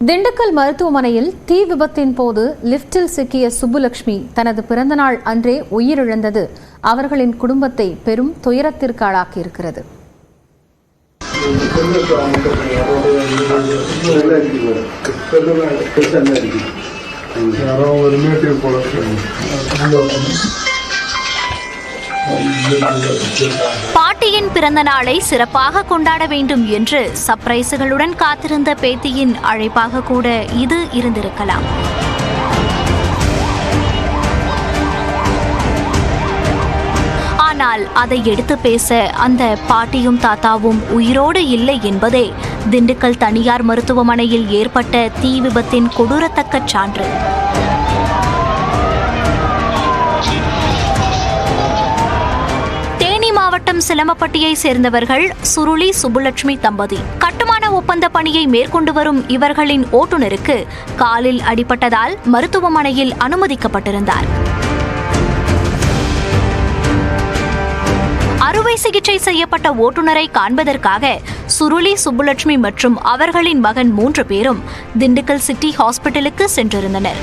திண்டுக்கல் மருத்துவமனையில் தீ விபத்தின் போது லிப்டில் சிக்கிய சுப்புலட்சுமி தனது பிறந்தநாள் அன்றே உயிரிழந்தது அவர்களின் குடும்பத்தை பெரும் துயரத்திற்கு ஆளாக்கியிருக்கிறது. பாட்டியின் பிறந்த நாளை சிறப்பாக கொண்டாட வேண்டும் என்று சர்ப்ரைஸுகளுடன் காத்திருந்த பேத்தியின் அழைப்பாக கூட இது இருந்திருக்கலாம். ஆனால் அதை எடுத்து பேச அந்த பாட்டியும் தாத்தாவும் உயிரோடு இல்லை என்பதே திண்டுக்கல் தனியார் மருத்துவமனையில் ஏற்பட்ட தீ விபத்தின் கொடூரத்தக்க சான்று. மாவட்டம் சிலம்பப்பட்டியை சேர்ந்தவர்கள் சுருளி சுப்புலட்சுமி தம்பதி. கட்டுமான ஒப்பந்த பணியை மேற்கொண்டு வரும் இவர்களின் ஓட்டுநருக்கு காலில் அடிபட்டதால் மருத்துவமனையில் அனுமதிக்கப்பட்டிருந்தார். அறுவை சிகிச்சை செய்யப்பட்ட ஓட்டுநரை காண்பதற்காக சுருளி சுப்புலட்சுமி மற்றும் அவர்களின் மகன் 3 பேரும் திண்டுக்கல் சிட்டி ஹாஸ்பிட்டலுக்கு சென்றிருந்தனர்.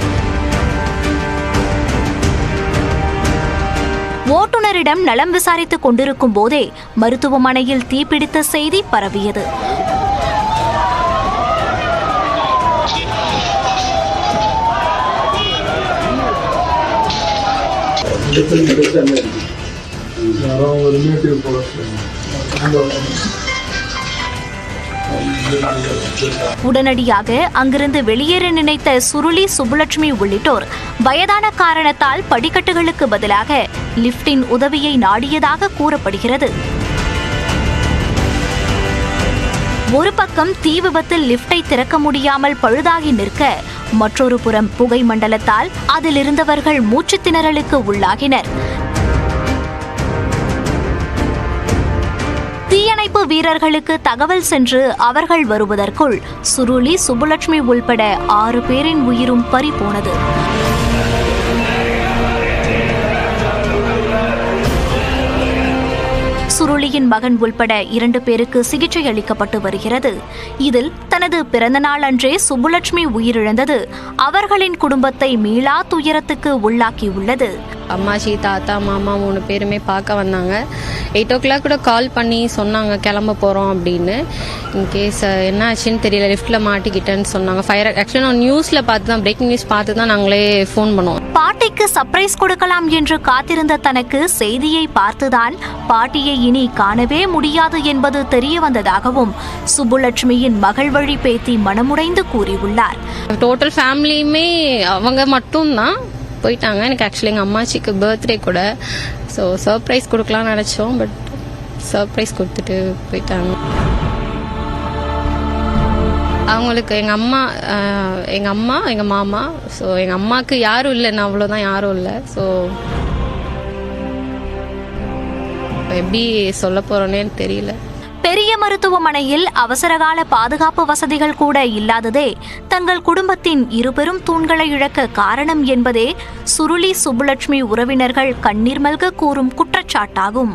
ஓட்டுநரிடம் நலம் விசாரித்துக் கொண்டிருக்கும் போதே மருத்துவமனையில் தீப்பிடித்த செய்தி பரவியது. உடனடியாக அங்கிருந்து வெளியேற நினைத்த சுருளி சுப்புலட்சுமி உள்ளிட்டோர் வயதான காரணத்தால் படிக்கட்டுகளுக்கு பதிலாக லிப்டின் உதவியை நாடியதாக கூறப்படுகிறது. ஒரு பக்கம் தீ விபத்தில் லிப்டை திறக்க முடியாமல் பழுதாகி நிற்க, மற்றொரு புறம் புகை மண்டலத்தால் அதில் இருந்தவர்கள் மூச்சுத் திணறலுக்கு உள்ளாகினர். தீயணைப்பு வீரர்களுக்கு தகவல் சென்று அவர்கள் வருவதற்குள் சுருளி சுப்புலட்சுமி உள்பட 6 பேரின் உயிரும் பறிபோனது. சுருளியின் மகன் உள்பட 2 பேருக்கு சிகிச்சை அளிக்கப்பட்டு வருகிறது. இதில் தனது பிறந்தநாள் அன்றே சுப்புலட்சுமி உயிரிழந்தது அவர்களின் குடும்பத்தை மீளா துயரத்துக்கு உள்ளாக்கியுள்ளது. அம்மாச்சி, தாத்தா, மாமா 3 பேருமே பார்க்க வந்தாங்க. 8 o'clock கூட கால் பண்ணி சொன்னாங்க கிளம்ப போகிறோம் அப்படின்னு. இன்கேஸ் என்ன ஆச்சுன்னு தெரியல, லிஃப்ட்டில் மாட்டிக்கிட்டேன்னு சொன்னாங்க. ஃபயர் ஆக்சுவலி நான் நியூஸில் பார்த்து தான், பிரேக்கிங் நியூஸ் பார்த்து தான் நாங்களே ஃபோன் பண்ணுவோம். பாட்டிக்கு சர்ப்ரைஸ் கொடுக்கலாம் என்று காத்திருந்த தனக்கு செய்தியை பார்த்துதான் பாட்டியை இனி காணவே முடியாது என்பது தெரிய வந்ததாகவும் சுப்புலட்சுமியின் மகள் வழி பேத்தி மனமுடைந்து கூறியுள்ளார். டோட்டல் ஃபேமிலியுமே அவங்க மட்டும்தான் போயிட்டாங்க. எனக்கு ஆக்சுவலி எங்கள் அம்மாச்சிக்கு பர்த்டே கூட, ஸோ சர்ப்ரைஸ் கொடுக்கலாம்னு நினச்சோம். பட் சர்ப்ரைஸ் கொடுத்துட்டு போயிட்டாங்க. அவங்களுக்கு எங்கள் அம்மா எங்கள் மாமா, ஸோ எங்கள் அம்மாவுக்கு யாரும் இல்லை, நான் அவ்வளோதான், யாரும் இல்லை. ஸோ எப்படி சொல்ல போகிறோன்னே தெரியல. பெரிய மருத்துவமனையில் அவசரகால பாதுகாப்பு வசதிகள் கூட இல்லாததே தங்கள் குடும்பத்தின் 2 பெரும் தூண்களை இழக்க காரணம் என்பதே சுருளி சுப்புலட்சுமி உறவினர்கள் கண்ணீர் மல்க கூறும் குற்றச்சாட்டாகும்.